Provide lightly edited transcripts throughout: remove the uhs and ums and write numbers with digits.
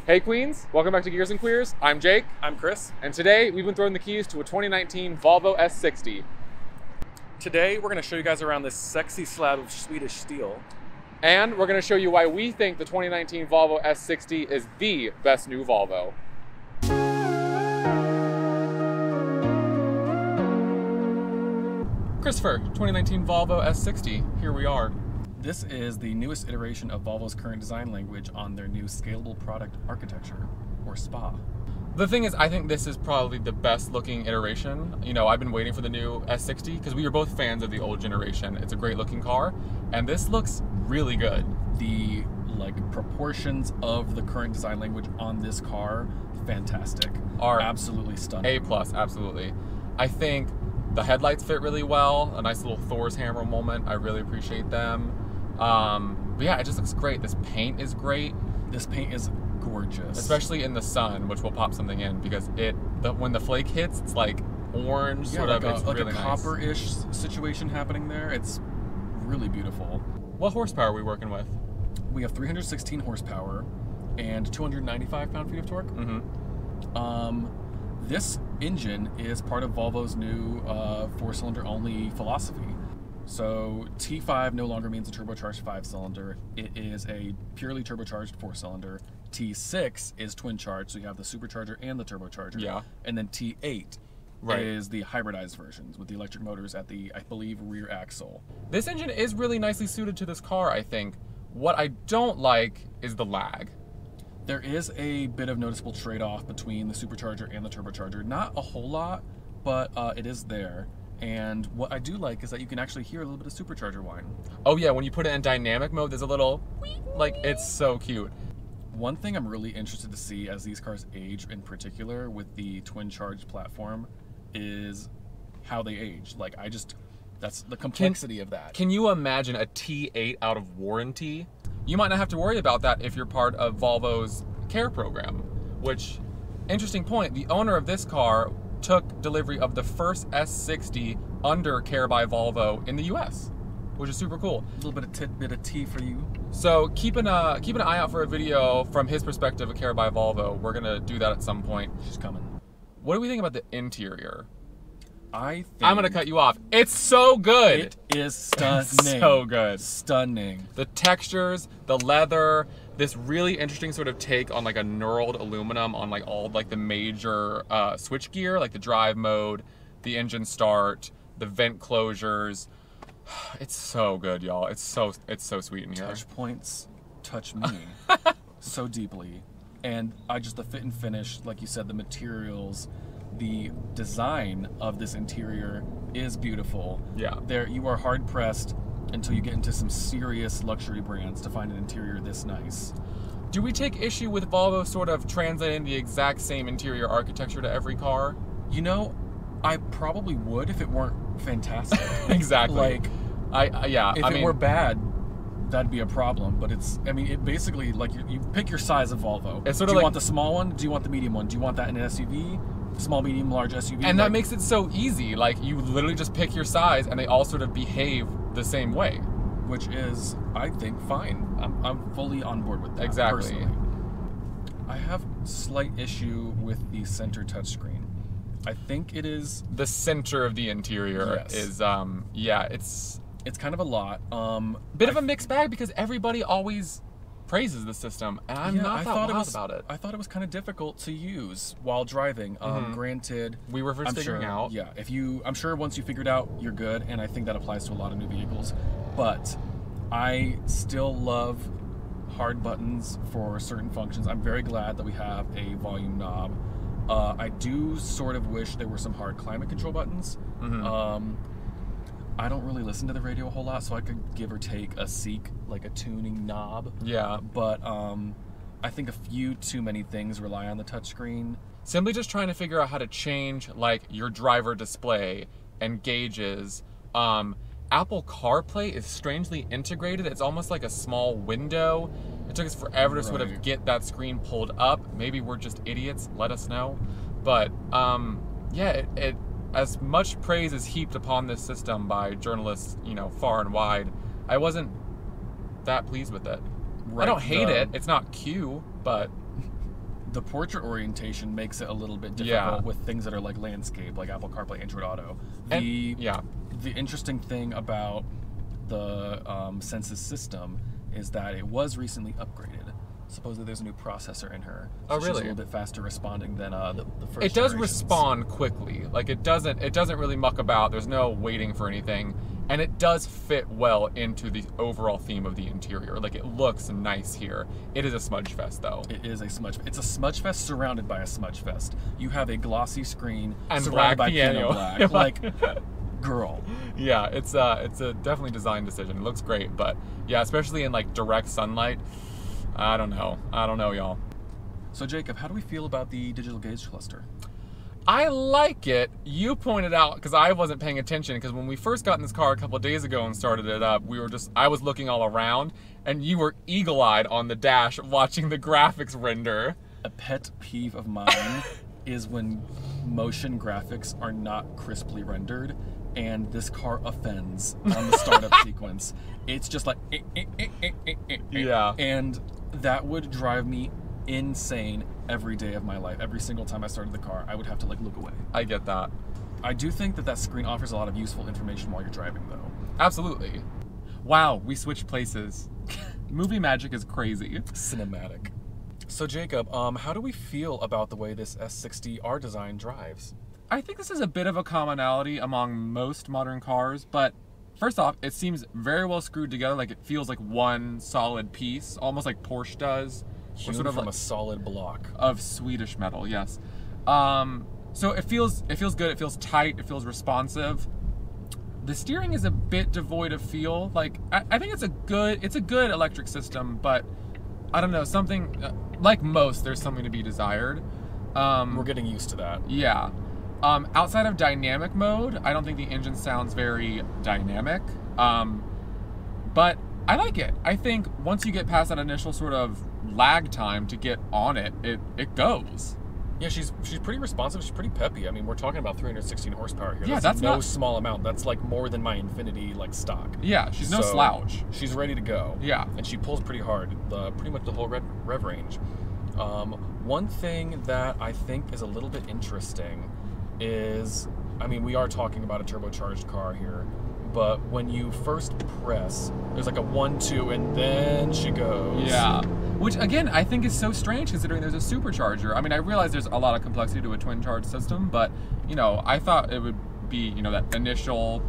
Hey Queens, welcome back to Gears and Queers. I'm Jake. I'm Chris. And today we've been throwing the keys to a 2019 Volvo S60. Today we're going to show you guys around this sexy slab of Swedish steel. And we're going to show you why we think the 2019 Volvo S60 is the best new Volvo. Christopher, 2019 Volvo S60, here we are. This is the newest iteration of Volvo's current design language on their new Scalable Product Architecture, or SPA. The thing is, I think this is probably the best looking iteration. You know, I've been waiting for the new S60 because we were both fans of the old generation. It's a great looking car, and this looks really good. The proportions of the current design language on this car, fantastic. Are absolutely stunning. A+, absolutely. I think the headlights fit really well. A nice little Thor's hammer moment. I really appreciate them. But yeah, it just looks great. This paint is great. This paint is gorgeous, especially in the sun, which will pop something in because when the flake hits, it's like orange, yeah, sort like of. It's like really a nice. copper-ish situation happening there. It's really beautiful. What horsepower are we working with? We have 316 horsepower and 295 pound-feet of torque. Mm-hmm. This engine is part of Volvo's new four-cylinder only philosophy. So T5 no longer means a turbocharged 5-cylinder. It is a purely turbocharged 4-cylinder. T6 is twin-charged, so you have the supercharger and the turbocharger. Yeah. And then T8 is the hybridized versions with the electric motors at the, I believe, rear axle. This engine is really nicely suited to this car, I think. What I don't like is the lag. There is a bit of noticeable trade-off between the supercharger and the turbocharger. Not a whole lot, but it is there. And what I do like is that you can actually hear a little bit of supercharger whine. Oh yeah, when you put it in dynamic mode, there's a little, like, it's so cute. One thing I'm really interested to see as these cars age, in particular with the twin-charged platform, is how they age. Like, that's the complexity of that. Can you imagine a T8 out of warranty? You might not have to worry about that if you're part of Volvo's care program, which, interesting point, the owner of this car took delivery of the first S60 under Care by Volvo in the US, which is super cool. A little bit of tidbit of tea for you. So keep an eye out for a video from his perspective of Care by Volvo. We're gonna do that at some point. She's coming. What do we think about the interior? I'm gonna cut you off. It's so good. It is stunning. It's so good. Stunning. The textures, the leather, this really interesting sort of take on like a knurled aluminum on like all like the major switch gear, like the drive mode, the engine start, the vent closures. It's so good, y'all. It's so sweet in here. Touch points touch me so deeply. And the fit and finish, like you said, the materials, the design of this interior is beautiful. Yeah. You are hard pressed until you get into some serious luxury brands to find an interior this nice. Do we take issue with Volvo sort of translating the exact same interior architecture to every car? You know, I probably would if it weren't fantastic. Exactly. If it were bad, that'd be a problem. But it basically, like, you pick your size of Volvo. It's sort do of you like, want the small one? Do you want the medium one? Do you want that in an SUV? Small, medium, large SUV? And that makes it so easy. Like, you literally just pick your size and they all sort of behave the same way. Which is, I think, fine. I'm fully on board with that. Exactly. Personally. I have slight issue with the center touchscreen. I think it is the center of the interior. Yes. Is it's kind of a lot. Bit of a mixed bag because everybody always praises the system, and I'm not that wild about it. I thought it was kind of difficult to use while driving. Granted, we were first figuring out. Yeah, I'm sure once you figured out, you're good, and I think that applies to a lot of new vehicles. But I still love hard buttons for certain functions. I'm very glad that we have a volume knob. I do sort of wish there were some hard climate control buttons. I don't really listen to the radio a whole lot, so I could give or take a seek, like a tuning knob. Yeah. But I think a few too many things rely on the touchscreen. Simply just trying to figure out how to change like your driver display and gauges. Apple CarPlay is strangely integrated. It's almost like a small window. It took us forever to sort of get that screen pulled up. Maybe we're just idiots. Let us know. But yeah, it as much praise is heaped upon this system by journalists, far and wide. I wasn't that pleased with it. Right. I don't hate it. It's not Q, but The portrait orientation makes it a little bit difficult with things that are like landscape, like Apple CarPlay, Android Auto. The interesting thing about the Sense's system is that it was recently upgraded. Supposedly there's a new processor in her. So she's a little bit faster responding than the first. It does respond quickly. Like it doesn't really muck about. There's no waiting for anything. And it does fit well into the overall theme of the interior. Like it looks nice here. It is a smudge fest though. It is a smudge. It's a smudge fest surrounded by a smudge fest. You have a glossy screen and surrounded black by piano black. Like, girl. Yeah, it's a definitely design decision. It looks great, but yeah, especially in like direct sunlight, I don't know, y'all. So Jacob, how do we feel about the digital gauge cluster? I like it. You pointed out, because I wasn't paying attention, because when we first got in this car a couple of days ago and started it up, I was looking all around, and you were eagle-eyed on the dash watching the graphics render. A pet peeve of mine is when motion graphics are not crisply rendered, and this car offends on the startup sequence. It's just like, yeah. And that would drive me insane every day of my life. Every single time I started the car, I would have to like look away. I get that. I do think that screen offers a lot of useful information while you're driving though. Absolutely. Wow, we switched places. Movie magic is crazy. Cinematic. So Jacob, how do we feel about the way this S60 R design drives? I think this is a bit of a commonality among most modern cars, but first off, it seems very well screwed together. Like it feels like one solid piece, almost like Porsche does. Hewn sort of from a solid block of Swedish metal, yes. So it feels good. It feels tight. It feels responsive. The steering is a bit devoid of feel. Like I think it's a good electric system, but I don't know, something like most. There's something to be desired. We're getting used to that. Yeah. Outside of dynamic mode, I don't think the engine sounds very dynamic. But I like it. I think once you get past that initial sort of lag time to get on it, it goes. Yeah, she's pretty responsive. She's pretty peppy. I mean, we're talking about 316 horsepower here. Yeah, that's no small amount. That's like more than my Infiniti like stock. Yeah, she's no slouch. She's ready to go. Yeah, and she pulls pretty hard. Pretty much the whole rev range. One thing that I think is a little bit interesting is, I mean, we are talking about a turbocharged car here, but when you first press, there's like a 1-2 and then she goes. Yeah. Which again, I think is so strange considering there's a supercharger. I mean, I realize there's a lot of complexity to a twin charge system, but you know, I thought it would be, you know, that initial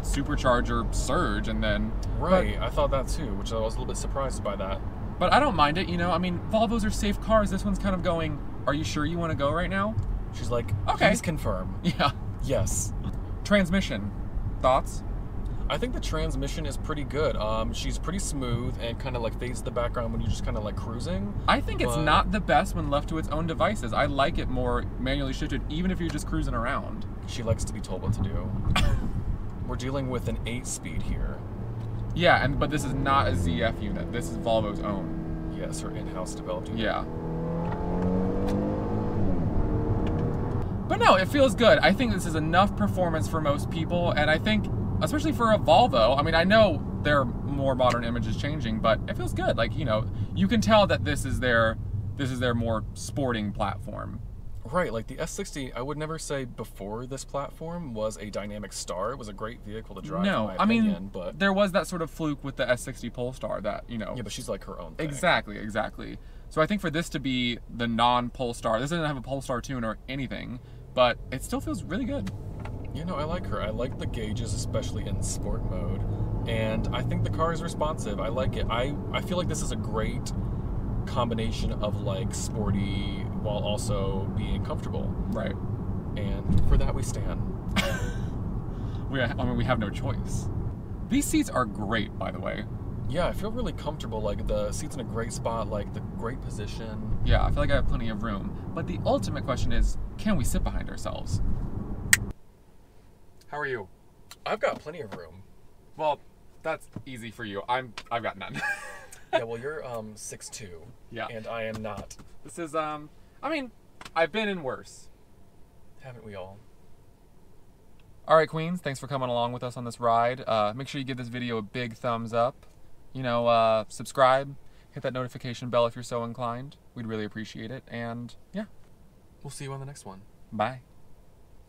supercharger surge and then. Right, I thought that too, which I was a little bit surprised by that. But I don't mind it, you know. I mean, Volvos are safe cars. This one's kind of going, are you sure you want to go right now? She's like, okay. Please confirm. Yeah. Yes. Transmission. Thoughts? I think the transmission is pretty good. She's pretty smooth and kind of like fades the background when you're just kind of like cruising. I think it's not the best when left to its own devices. I like it more manually shifted, even if you're just cruising around. She likes to be told what to do. We're dealing with an 8-speed here. Yeah, but this is not a ZF unit. This is Volvo's own. Yes, her in-house developed unit. Yeah. But no, it feels good. I think this is enough performance for most people, and I think, especially for a Volvo, I mean, I know there are more modern images changing, but it feels good. Like, you know, you can tell that this is their more sporting platform. Right, like the S60, I would never say before this platform was a dynamic star. It was a great vehicle to drive, no, in my opinion, but there was that sort of fluke with the S60 Polestar that, you know. Yeah, but she's like her own thing. Exactly. So I think for this to be the non-Polestar, this doesn't have a Polestar tune or anything, but it still feels really good. You know, I like her. I like the gauges, especially in sport mode. And I think the car is responsive. I like it. I feel like this is a great combination of like sporty while also being comfortable. Right. And for that we stand. we have no choice. These seats are great, by the way. Yeah, I feel really comfortable. Like the seat's in a great spot, like the great position. Yeah, I feel like I have plenty of room. But the ultimate question is, can we sit behind ourselves? How are you? I've got plenty of room. Well, that's easy for you. I've got none. Yeah, well, you're 6'2". Yeah. And I am not. This is I mean, I've been in worse. Haven't we all? All right, Queens, thanks for coming along with us on this ride. Make sure you give this video a big thumbs up. You know, subscribe, Hit that notification bell if you're so inclined. We'd really appreciate it. And yeah, we'll see you on the next one. Bye.